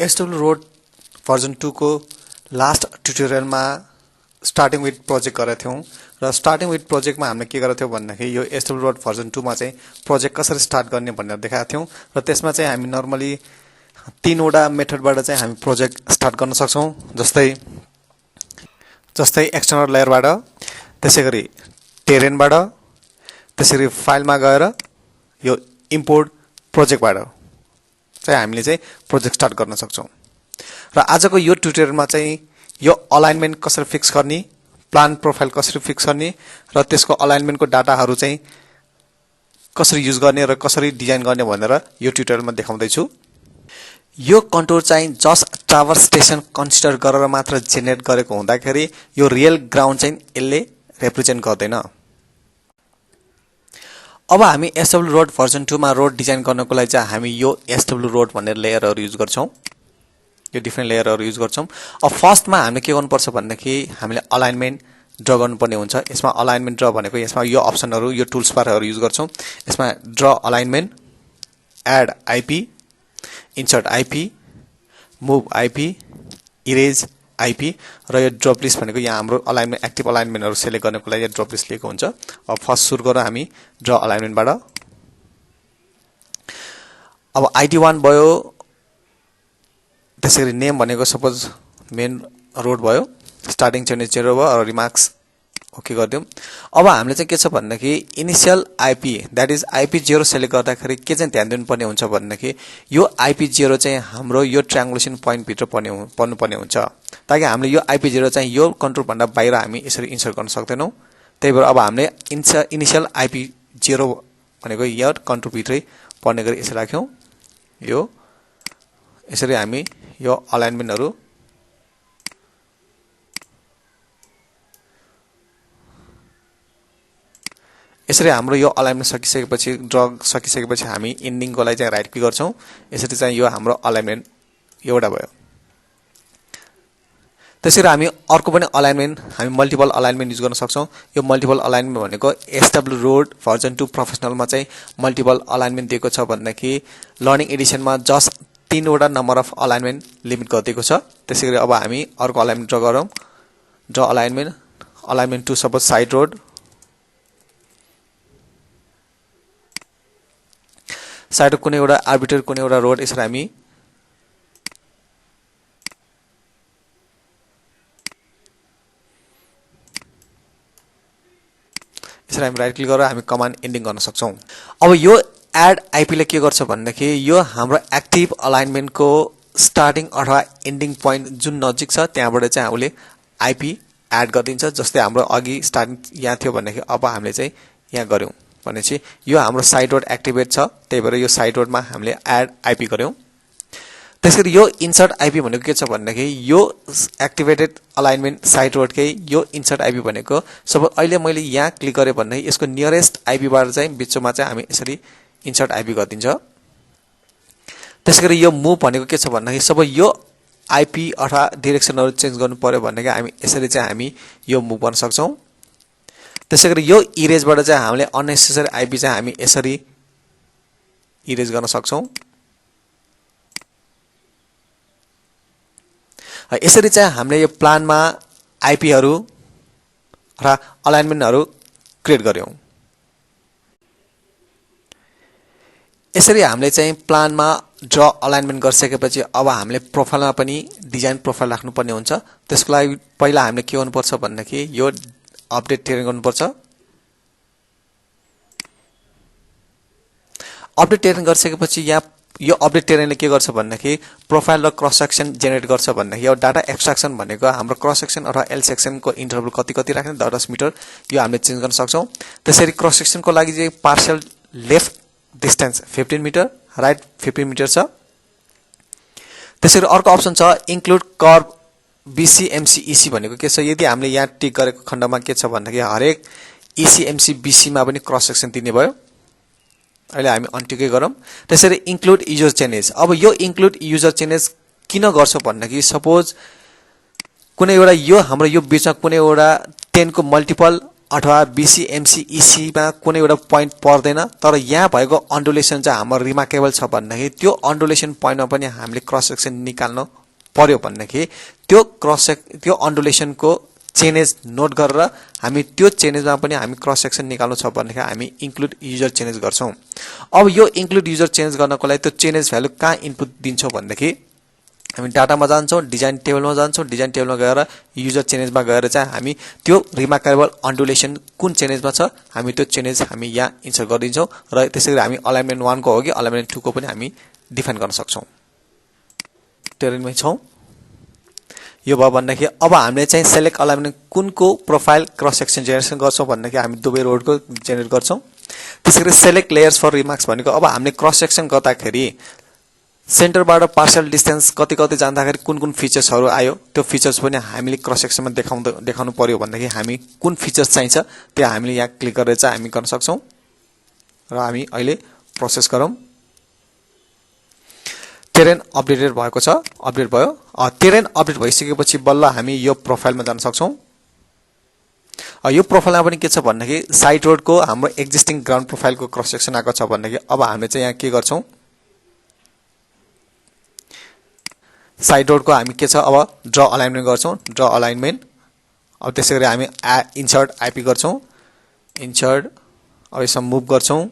SW road version 2 को last ट्युटोरियलमा starting with project गरेका थियौं र स्टार्टिङ विथ प्रोजेक्टमा हामीले के गरेका थियौं भन्दाखेरि यो SW रोड भर्जन 2 मा चाहिँ प्रोजेक्ट कसरी स्टार्ट गर्ने भनेर देखाएका थियौं र त्यसमा चाहिँ हामी नर्मली 3 वटा मेथडबाट चाहिँ हामी प्रोजेक्ट स्टार्ट गर्न सक्छौं जस्तै एक्सटर्नल लेयरबाट त्यसैगरी टेरेनबाट त्यसैगरी फाइलमा गएर यो इम्पोर्ट प्रोजेक्टबाट चाहिँ हामीले चाहिँ प्रोजेक्ट स्टार्ट गर्न सक्छौं र आजको यो ट्युटोरियलमा चाहिँ यो अलाइनमेन्ट कसरी फिक्स गर्ने प्लान प्रोफाइल कसरी फिक्स गर्ने र त्यसको अलाइनमेन्टको डाटाहरु चाहिँ कसरी युज गर्ने र कसरी डिजाइन गर्ने भनेर यो ट्युटोरियलमा देखाउँदै छु यो कन्टुर चाहिँ जस्ट टावर स्टेशन कन्सिडर गरेर मात्र जेनेरेट गरेको हुँदाखेरि यो रियल ग्राउन्ड चाहिँ यसले रिप्रेजेन्ट गर्दैन अब हामी SW रोड भर्जन 2 मा रोड डिजाइन गर्नको लागि चाहिँ हामी यो SW रोड भन्ने लेयरहरु युज गर्छौं यो डिफरेन्ट लेयरहरु युज गर्छौं अब फर्स्टमा हामीले के गर्नुपर्छ भन्दाखेरि हामीले अलाइनमेन्ट ड्रा गर्नुपर्ने हुन्छ यसमा अलाइनमेन्ट ड्रा भनेको यसमा यो अप्सनहरु यो टुल्स बारहरु युज गर्छौं यसमा draw alignment add IP insert IP move IP erase IP र यो ड्रप लिस्ट भनेको यहाँ हाम्रो अलाइनमेन्ट एक्टिभ अलाइनमेन्टहरु सिलेक्ट गर्नको लागि ड्रप लिस्ट लिएको हुन्छ अब फर्स्ट सुरु गरौँ हामी ड्रा अलाइनमेन्टबाट अब ID1 भयो त्यसैगरी नेम भनेको सपोज मेन रोड भयो स्टार्टिङ चाहिँ 0 भयो र रिमार्क्स ओके गर्दियौ अब हामीले चाहिँ के छ भन्दाखेरि initial IP that is IP0 select गर्दाखेरि के चाहिँ ध्यान दिनुपर्ने हुन्छ भन्दाखेरि यो IP0 चाहिँ हाम्रो यो ट्रायंगुलेसन पोइन्ट भित्र पर्नुपर्ने हुन्छ ताकि हामीले यो IP0 चाहिँ यो कन्ट्रोल भन्दा बाहिर हामी यसरी इन्सर्ट गर्न सक्दैनौ त्यही भएर अब हामीले इनिशियल IP0 भनेको यो कन्ट्रोल भित्रै पर्ने गरी यसरी राख्यौ यो यसरी हामी यो अलाइनमेन्टहरु यसरी हाम्रो यो अलाइनमेन्ट सकिसकेपछि ड्रग सकिसकेपछि हामी एन्डिङको लागि चाहिँ राइट क्लिक गर्छौं यसरी चाहिँ यो हाम्रो अलाइनमेन्ट एउटा भयो त्यसैगरी हामी अर्को पनि अलाइनमेन्ट हामी मल्टिपल अलाइनमेन्ट युज गर्न सक्छौं यो मल्टिपल अलाइनमेन्ट भनेको SW रोड भर्जन 2 प्रोफेसनलमा चाहिँ मल्टिपल अलाइनमेन्ट दिएको छ भन्दाखेरि लर्निङ एडिसनमा जस्ट 3 वटा नम्बर अफ अलाइनमेन्ट लिमिट गरिएको छ त्यसैगरी अब हामी अर्को अलाइनमेन्ट ड्रा गरौँ draw alignment to suppose side road side कुनै एउटा आर्बिट्रेरी कुनै एउटा रोड यसरी हामी राइट क्लिक गरेर हामी कमान्ड एन्डिङ गर्न सक्छौं अब यो एड आईपी ले के गर्छ भन्दाखेरि यो हाम्रो एक्टिभ अलाइनमेन्टको स्टार्टिङ अथवा एन्डिङ पोइन्ट जुन नजिक छ त्यहाँबाट चाहिँ हामीले आईपी एड गरिदिन्छ जस्तै हाम्रो अघि स्टार्टिङ यहाँ थियो भन्दाखेरि अब हामीले चाहिँ यहाँ गर्यौं भनेपछि यो हाम्रो साइड रोड एक्टिभेट छ त्यही भएर यो साइड रोडमा हामीले एड आईपी गर्यौं त्यसैगरी यो इन्सर्ट आईपी भनेको के छ भन्दाखेरि यो एक्टिभेटेड अलाइनमेन्ट साइड रोडकै यो इन्सर्ट आईपी भनेको सपोज अहिले मैले यहाँ क्लिक गरे भने यसको नियरेस्ट आईपी बाट चाहिँ बिचमा चाहिँ हामी यसरी इन्सर्ट आईपी गरिदिन्छ त्यसैगरी यो मुभ भनेको के छ भन्दाखेरि सबै यो आईपी अथवा डाइरेक्सनहरु चेन्ज गर्नु पर्यो भनेको हामी यसरी चाहिँ हामी यो मुभ गर्न सक्छौं त्यसैगरी यो इरेजबाट चाहिँ हामीले अननेसेसरी आईपी चाहिँ हामी यसरी इरेज गर्न सक्छौं यसरी चाहिँ हामीले यो प्लानमा आईपीहरु र अलाइनमेन्टहरु क्रिएट गर्यौं यसरी हामीले चाहिँ प्लानमा ड्रा अलाइनमेन्ट गरिसकेपछि अब हामीले प्रोफाइलमा पनि डिजाइन प्रोफाइल राख्नुपर्ने हुन्छ त्यसको लागि पहिला हामीले के गर्नुपर्छ भन्दाखेरि यो अपडेट टेरेन गर्नुपर्छ अपडेट टेरेन गरिसकेपछि यहाँ यो अपडेट टेरेनले के गर्छ भन्दाखेरि प्रोफाइल र क्रस सेक्सन जेनेरेट गर्छ भन्दाखेरि यो डाटा एक्सट्र्याक्सन भनेको हाम्रो क्रस सेक्सन अथवा एल सेक्सनको इन्टरभल कति राख्ने 10 मिटर यो हामीले चेन्ज गर्न सक्छौं त्यसरी क्रस सेक्सनको लागि चाहिँ partial left distance 15 metre right 15 metre छ त्यसरी अर्को अप्सन छ इन्क्लुड कर्व BCMC EC भनेको के छ यदि हामीले यहाँ टिक गरेको खण्डमा के छ भन्दाखेरि हरेक ECMC BC मा पनि क्रस सेक्सन दिने भयो अहिले हामी अनटिकै गरौँ त्यसरी इन्क्लुड युजर चेन्जेस अब यो इन्क्लुड युजर चेन्जेस किन गर्छ भन्दाखेरि सपोज कुनै एउटा यो हाम्रो यो बीचमा कुनै एउटा 10 को मल्टिपल अथवा BC MC EC मा कुनै एउटा पोइन्ट पर्दैन तर यहाँ भएको अन्डुलेसन चाहिँ हाम्रो रिमार्केबल छ भन्दाखेरि त्यो अन्डुलेसन पोइन्टमा पनि हामीले क्रस सेक्सन निकाल्न पर्यो भन्दाखेरि त्यो अन्डुलेसनको चेन्जेस नोट गरेर हामी त्यो चेन्जेसमा पनि हामी क्रस सेक्सन निकाल्नु छ भन्दाखेरि हामी इन्क्लुड युजर चेन्जेस गर्छौं। अब यो इन्क्लुड युजर चेन्ज गर्नको लागि त्यो चेन्जेस भ्यालु कहाँ इनपुट दिन्छौं भन्दाखेरि हामी डाटामा जान्छौं, डिजाइन टेबलमा जान्छौं, डिजाइन टेबलमा गएर युजर चेन्जेसमा गएर चाहिँ हामी त्यो रिमार्केबल अन्डुलेसन कुन चेन्जेसमा छ हामी त्यो चेन्जेस हामी यहाँ इन्सर्ट गरिदिन्छौं र त्यसैगरी हामी अलाइनमेन्ट 1 को हो कि अलाइनमेन्ट 2 को पनि हामी डिफाइन गर्न सक्छौं। टेरेनमै छौं। यो भयो भन्दाखेरि अब हामीले चाहिँ सेलेक्ट अलाइनमेन्ट कुनको प्रोफाइल क्रस सेक्सन जेनेरेसन गर्छौं भन्दाखेरि हामी दुवै रोडको जेनेरेट गर्छौं। त्यसैगरी सेलेक्ट लेयर्स फर रिमार्क्स भनेको अब हामीले क्रस सेक्सन गर्दाखेरि सेन्टरबाट पार्शियल डिस्टेन्स कति कति जाँदाखेरि कुन फिचर्सहरु आयो त्यो फिचर्स पनि हामीले क्रस सेक्सनमा देखाउनु पर्यो भन्दाखेरि हामी कुन फिचर्स चाहिन्छ त्यो हामीले यहाँ क्लिक गरेर चाहिँ हामी गर्न सक्छौं र हामी अहिले प्रोसेस गरौँ। टेरेन अपडेटेड भएको छ, अपडेट भयो। टेरेन अपडेट भइसकेपछि बल्ल हामी यो प्रोफाइलमा जान सक्छौं। यो प्रोफाइलमा पनि के छ भन्दाखेरि साइड रोडको हाम्रो एक्जिस्टिङ ग्राउन्ड प्रोफाइलको क्रस सेक्सन आएको छ भन्दाखेरि अब हामीले चाहिँ यहाँ के गर्छौं साइड रोडको हामी के छ अब ड्र अलाइनमेन्ट गर्छौं। ड्र अलाइनमेन्ट अब त्यसैगरी हामी इन्सर्ट आईपी गर्छौं। इन्सर्ट अब यसमा मुभ गर्छौं।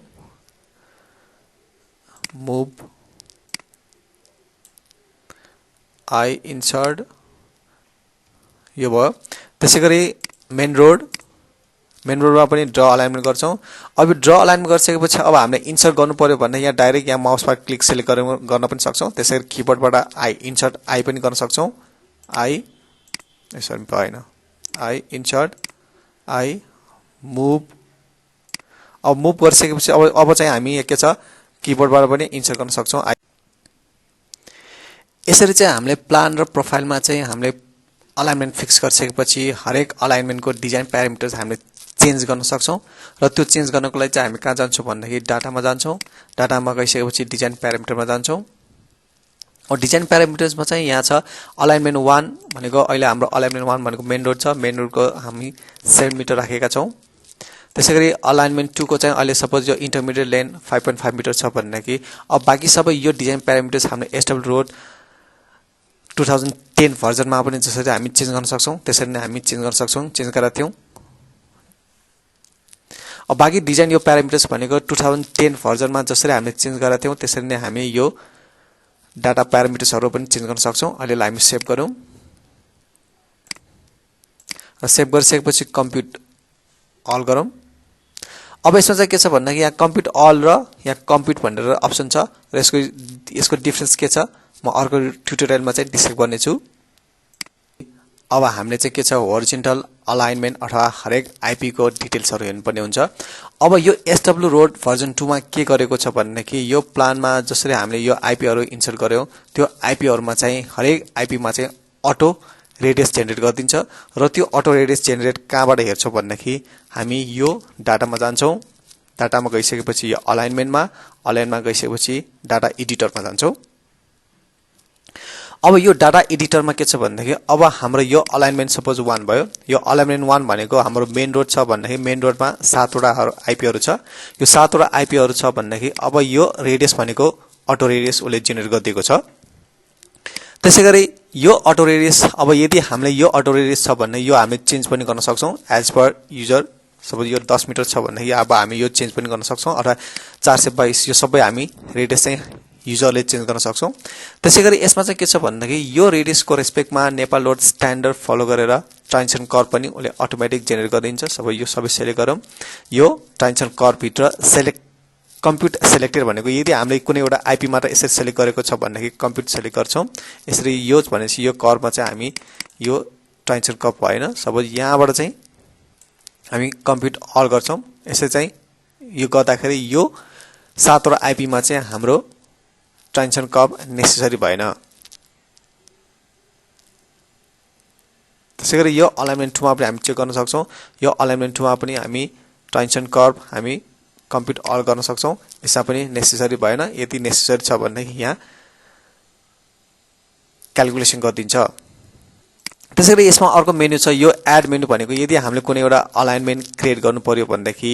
मुभ आई इन्सर्ट यो भयो। त्यसैगरी मेन रोडमा पनि ड्र अलाइनमेन्ट गर्छौं। अब ड्र अलाइनमेन्ट गरिसकेपछि अब हामीले इन्सर्ट गर्नु पर्यो भने यहाँ डाइरेक्ट यहाँ माउसमा क्लिक सेलेक्ट गर्न पनि सक्छौं। त्यसैगरी किबोर्डबाट आई इन्सर्ट आई पनि गर्न सक्छौं। आई यसरी भएन। I insert I move. अब मुभ गरिसकेपछि अब चाहिँ हामी के छ किबोर्डबाट पनि इन्सर्ट गर्न सक्छौं। यसरी चाहिँ हामीले प्लान र प्रोफाइलमा चाहिँ हामीले अलाइनमेन्ट फिक्स गरिसकेपछि हरेक अलाइनमेन्टको डिजाइन प्यारामिटर्स हामीले चेन्ज गर्न सक्छौं र त्यो चेन्ज गर्नको लागि चाहिँ हामी कहाँ जान्छौं भन्दाखेरि डाटामा जान्छौं। डाटामा गइसकेपछि डिजाइन प्यारामिटरमा जान्छौं। और डिजाइन प्यारामिटर्समा चाहिँ यहाँ छ अलाइनमेन्ट 1 भनेको अहिले हाम्रो अलाइनमेन्ट 1 भनेको मेन रोड छ। मेन रोडको हामी 7 मिटर राखेका छौं। त्यसैगरी अलाइनमेन्ट 2 को चाहिँ अहिले सपोज यो इन्टरमिडिएट लेन 5.5 मिटर छ भन्दाखेरि अब बाँकी सबै यो डिजाइन प्यारामिटर्स हामीले एसडब्ल्यू रोड 2010 भर्जनमा पनि जसरी हामी चेन्ज गर्न सक्छौं त्यसरी नै हामी चेन्ज गर्न सक्छौं। चेन्ज गरेका थियौं। अब बाँकी डिजाइन यो प्यारामिटर्स भनेको 2010 भर्जनमा जसरी हामीले चेन्ज गरेका थियौं त्यसरी नै हामी यो डाटा प्यारामिटर्सहरु पनि चेन्ज गर्न सक्छौं। अहिले हामी सेभ गरौँ र सेभ गरिसकेपछि कम्प्युट अल गरौँ। अब यसमा चाहिँ के छ भन्दाखेरि यहाँ कम्प्युट अल र यहाँ कम्प्युट भनेर अप्सन छ र यसको डिफरेन्स के छ म अर्को ट्युटोरियलमा चाहिँ डिस्कस गर्ने छु। अब हामीले चाहिँ के छ होरिजोन्टल अलाइनमेन्ट अथवा हरेक आईपी को डिटेल्सहरु हेर्नुपर्ने हुन्छ। अब यो एसडब्ल्यू रोड भर्जन 2 मा के गरेको छ भन्नेकी यो प्लानमा जसरी हामीले यो आईपीहरु इन्सर्ट गर्यौं त्यो आईपीहरुमा चाहिँ हरेक आईपीमा चाहिँ अटो रेडियस जेनेरेट गरिदिन्छ र त्यो अटो रेडियस जेनेरेट कहाँबाट हेर्छौं भन्नेकी हामी यो डाटामा जान्छौं। डाटामा गइसकेपछि यो अलाइनमेन्टमा गइसकेपछि डाटा एडिटरमा जान्छौं। अब यो डाटा एडिटरमा के छ भन्दाखेरि अब हाम्रो यो अलाइनमेन्ट सपोज 1 भयो। यो अलाइनमेन्ट 1 भनेको हाम्रो मेन रोड छ भन्दाखेरि मेन रोडमा 7 वटा आईपीहरु छ। यो 7 वटा आईपीहरु छ भन्दाखेरि अब यो रेडियस भनेको अटो रेडियस उले जेनेरेट गरिदिएको छ। त्यसैगरी यो अटो रेडियस अब यदि हामीले यो अटो रेडियस छ भने यो हामीले चेन्ज पनि गर्न सक्छौं एज पर युजर। सपोज यो 10 मिटर छ भन्दाखेरि अब हामी यो चेन्ज पनि गर्न सक्छौं अथवा 422 यो सबै हामी रेडियस चाहिँ युजरले चेन्ज गर्न सक्छौं। त्यसैगरी यसमा चाहिँ के छ भन्दाखेरि यो रेडियसको रेस्पेक्टमा नेपाल रोड स्ट्यान्डर्ड फलो गरेर ट्रान्जिसन कर्व पनि उले अटोमेटिक जेनेरेट गरिदिन्छ। सबै यो सबै सेलेक्ट गरौँ। यो ट्रान्जिसन कर्व भित्र सेलेक्ट कम्प्युट सेलेक्टेड भनेको यदि हामीले कुनै एउटा आईपी मात्र यसरी सेलेक्ट गरेको छ भन्दाखेरि कम्प्युट सेलेक्ट गर्छौं। यसरी यो भनेपछि यो कर्वमा चाहिँ हामी यो ट्रान्जिसन कर्व भएन। सपोज यहाँबाट चाहिँ हामी कम्प्युट अल गर्छौं। यसै चाहिँ यो गर्दाखेरि यो 7 वटा आईपी मा चाहिँ हाम्रो ट्रान्जिसन कर्व नेसेसरी भएन। त्यसैगरी यो अलाइनमेन्ट 2 मा पनि हामी चेक गर्न सक्छौं। यो अलाइनमेन्ट 2 मा पनि हामी ट्रान्जिसन कर्व हामी कम्प्युट अल गर्न सक्छौं। यसमा पनि नेसेसरी भएन। यदि नेसेसरी छ भने यहाँ क्याल्कुलेसन गरिदिन्छ। त्यसैगरी यसमा अर्को मेनु छ यो एड मेनु भनेको यदि हामीले कुनै एउटा अलाइनमेन्ट क्रिएट गर्नु पर्यो भनेदेखि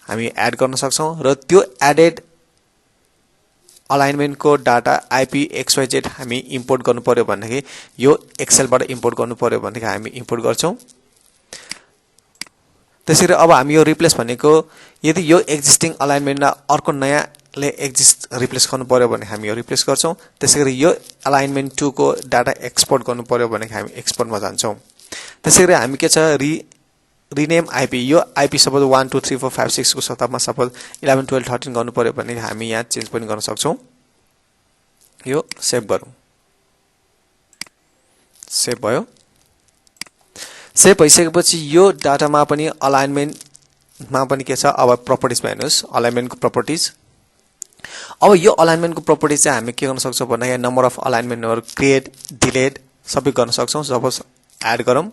हामी एड गर्न सक्छौं र त्यो एडेड अलाइनमेन्ट को डाटा आईपी XYZ हामी इम्पोर्ट गर्नु पर्यो भनेदेखि यो एक्सेल बाट इम्पोर्ट गर्नु पर्यो भनेदेखि हामी इम्पोर्ट गर्छौं त्यसैगरी अब हामी यो रिप्लेस भनेको यदि यो एक्जिस्टिङ अलाइनमेन्टमा अर्को नयाँले रिप्लेस गर्नु पर्यो भने हामी यो रिप्लेस गर्छौं त्यसैगरी यो अलाइनमेन्ट 2 को डाटा एक्सपोर्ट गर्नु पर्यो भने हामी एक्सपोर्ट मा जान्छौं त्यसैगरी हामी के छ रिनेम आईपी यो आईपी सपोज 1 2 3 4 5 6 को सट्टामा सपोज 11 12 13 गर्नु पर्यो भने हामी यहाँ चेन्ज पनि गर्न सक्छौं यो सेभ गरौँ सेभ भयो सेभ भइसकेपछि यो डाटामा पनि अलाइनमेन्ट मा पनि के छ अब प्रपर्टिज मा हेर्नुस् अलाइनमेन्ट को प्रपर्टिज अब यो अलाइनमेन्ट को प्रपर्टिज चाहिँ हामी के गर्न सक्छौं भन्दा नम्बर अफ अलाइनमेन्टहरु क्रिएट डिलिट सबै गर्न सक्छौं सपोज एड गरौँ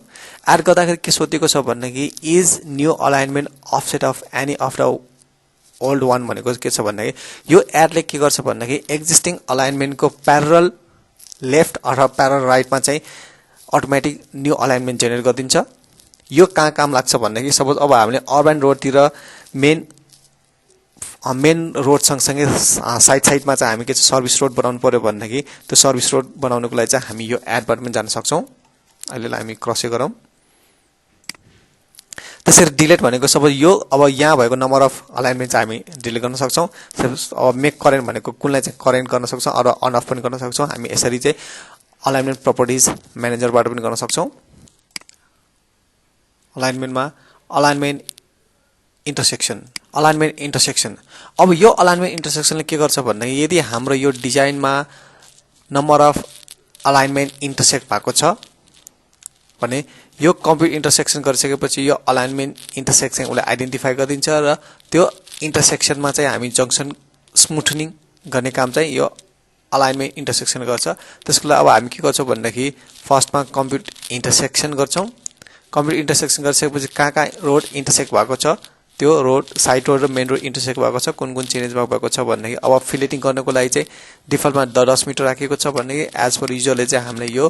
एड गर्दाखेरि के सोधेको छ भन्दाखेरि is new alignment offset of any of the old one भनेको के छ भन्दाखेरि यो एडले के गर्छ भन्दाखेरि एक्जिस्टिङ अलाइनमेन्ट को प्यारलल लेफ्ट अथवा प्यारलल राइटमा चाहिँ अटोमेटिक न्यू अलाइनमेन्ट जेनेरेट गरिदिन्छ यो कहाँ काम लाग्छ भन्दाखेरि सपोज अब हामीले अर्बन रोडतिर मेन रोड सँगसँगै साइडमा चाहिँ हामी के सर्भिस रोड बनाउनु पर्यो भन्दाखेरि त्यो सर्भिस रोड बनाउनको लागि चाहिँ हामी यो एडबाट पनि जान सक्छौं अहिले हामी क्रस गरौँ त्यसैगरी डिलिट भनेको सपोज यो अब यहाँ भएको नम्बर अफ अलाइनमेन्ट चाहिँ हामी डिलिट गर्न सक्छौं अब मेक करेन्ट भनेको कुनलाई चाहिँ करेन्ट गर्न सक्छौं अथवा अन अफ पनि गर्न सक्छौं हामी यसरी चाहिँ अलाइनमेन्ट प्रपर्टिज म्यानेजरबाट पनि गर्न सक्छौं अलाइनमेन्टमा अलाइनमेन्ट इन्टरसेक्सन अब यो अलाइनमेन्ट इन्टरसेक्सनले के गर्छ भन्दा यदि हाम्रो यो डिजाइनमा नम्बर अफ अलाइनमेन्ट इन्टरसेक्ट भएको छ भने यो कम्प्युट इन्टरसेक्सन गरिसकेपछि यो अलाइनमेन्ट इन्टरसेक्सन उले आइडेन्टिफाई गरिदिन्छ र त्यो इन्टरसेक्सनमा चाहिँ हामी जंक्सन स्मुथनिङ गर्ने काम चाहिँ यो अलाइनमेन्ट इन्टरसेक्सन गर्छ त्यसको लागि अब हामी के गर्छौं भन्दाखेरि फर्स्टमा कम्प्युट इन्टरसेक्सन गर्छौं कम्प्युट इन्टरसेक्सन गरिसकेपछि कहाँ रोड इन्टरसेक्ट भएको छ त्यो रोड साइड रोड र मेन रोड इन्टरसेक्ट भएको छ कुन चेन्ज भएको छ भन्दाखेरि अब फिलेटिङ गर्नको लागि चाहिँ डिफल्टमा 10 मिटर राखेको छ भन्दाखेरि एज पर युजुअली चाहिँ हामीले यो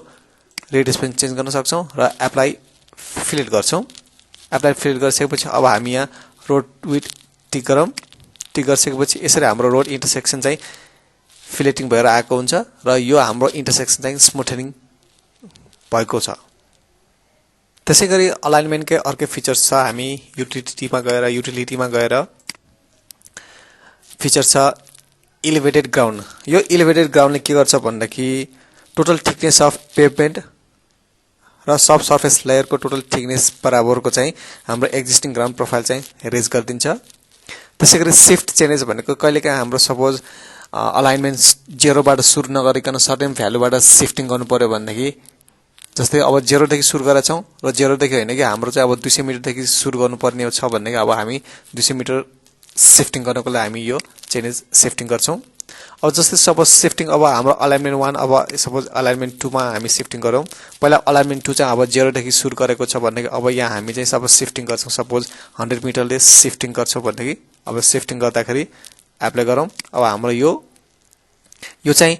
रेडियस पनि चेन्ज गर्न सक्छौं र एप्लाई फिलेट गर्छौं एप्लाई फिलेट गरिसकेपछि अब हामी यहाँ रोड विड्थ टिक गरौँ टिक गरिसकेपछि यसरी हाम्रो रोड इन्टरसेक्सन चाहिँ फिलेटिङ भएर आएको हुन्छ र यो हाम्रो इन्टरसेक्सन चाहिँ स्मुथनिङ भएको छ त्यसैगरी अलाइनमेन्टकै अर्कै फिचर्स छ हामी युटिलिटीमा गएर फिचर छ एलिभेटेड ग्राउन्ड यो एलिभेटेड ग्राउन्डले के गर्छ भन्दाखेरि टोटल थिकनेस अफ पेभमेन्ट र सब सर्फेस लेयर को टोटल थिकनेस बराबरको चाहिँ हाम्रो एक्जिस्टिङ ग्राउन्ड प्रोफाइल चाहिँ रेज गरिदिन्छ त्यसैगरी शिफ्ट चेन्जेस भनेको कहिलेकाहीँ हाम्रो सपोज अलाइनमेन्ट 0 बाट सुरु नगरिकन सर्टेन भ्यालुबाट शिफ्टिङ गर्नु पर्यो भन्दाखेरि जस्तै अब 0 देखि सुरु गरेका छौं र 0 देखि हैन कि हाम्रो चाहिँ अब 200 मिटर देखि सुरु गर्नुपर्ने छ भन्ने अब हामी 200 मिटर शिफ्टिङ गर्नको लागि हामी यो चेन्जेस शिफ्टिङ गर्छौं अब जस्तै सपोज शिफ्टिङ अब हाम्रो अलाइनमेन्ट 1 अब सपोज अलाइनमेन्ट 2 मा हामी शिफ्टिङ गरौँ पहिला अलाइनमेन्ट 2 चाहिँ अब 0 देखि सुरु गरेको छ भन्ने अब यहाँ हामी चाहिँ सपोज शिफ्टिङ गर्छौं सपोज 100 मिटरले शिफ्टिङ गर्छौं भन्ने अब शिफ्टिङ गर्दाखेरि एप्लाई गरौँ अब हाम्रो यो चाहिँ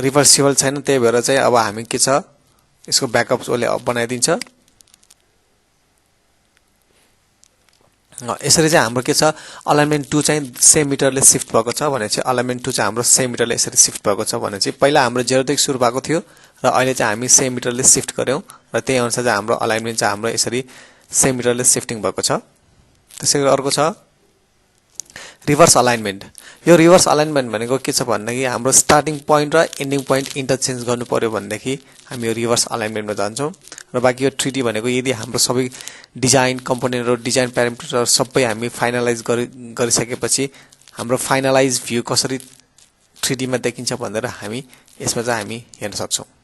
रिभर्सिबल छैन त्यही भएर चाहिँ अब हामी के छ यसको ब्याकअप ओले बनाइदिन्छ यसरी चाहिँ हाम्रो के छ अलाइनमेन्ट 2 चाहिँ सेम मिटरले शिफ्ट भएको छ भने चाहिँ अलाइनमेन्ट 2 चाहिँ हाम्रो सेम मिटरले यसरी शिफ्ट भएको छ भने चाहिँ पहिला हाम्रो 0 देखि सुरु भएको थियो र अहिले चाहिँ हामी सेम मिटरले शिफ्ट गर्यौं र त्यही अनुसार चाहिँ हाम्रो अलाइनमेन्ट चाहिँ हाम्रो यसरी सेम मिटरले शिफ्टिङ भएको छ त्यसैगरी अर्को छ रिभर्स अलाइनमेन्ट यो रिभर्स अलाइनमेन्ट भनेको के छ भन्दाखेरि हाम्रो स्टार्टिङ पोइन्ट र एन्डिङ पोइन्ट इन्टरचेन्ज गर्नु पर्यो भन्दाखेरि हामी यो रिभर्स अलाइनमेन्टमा जान्छौं र बाकी यो 3D भनेको यदि हाम्रो सबै डिजाइन कम्पोनेन्ट र डिजाइन प्यारामिटर सबै हामी फाइनलाइज गरिसकेपछि हाम्रो फाइनलाइज भ्यू कसरी 3D मा देखिन्छ भनेर हामी यसमा चाहिँ हामी हेर्न सक्छौं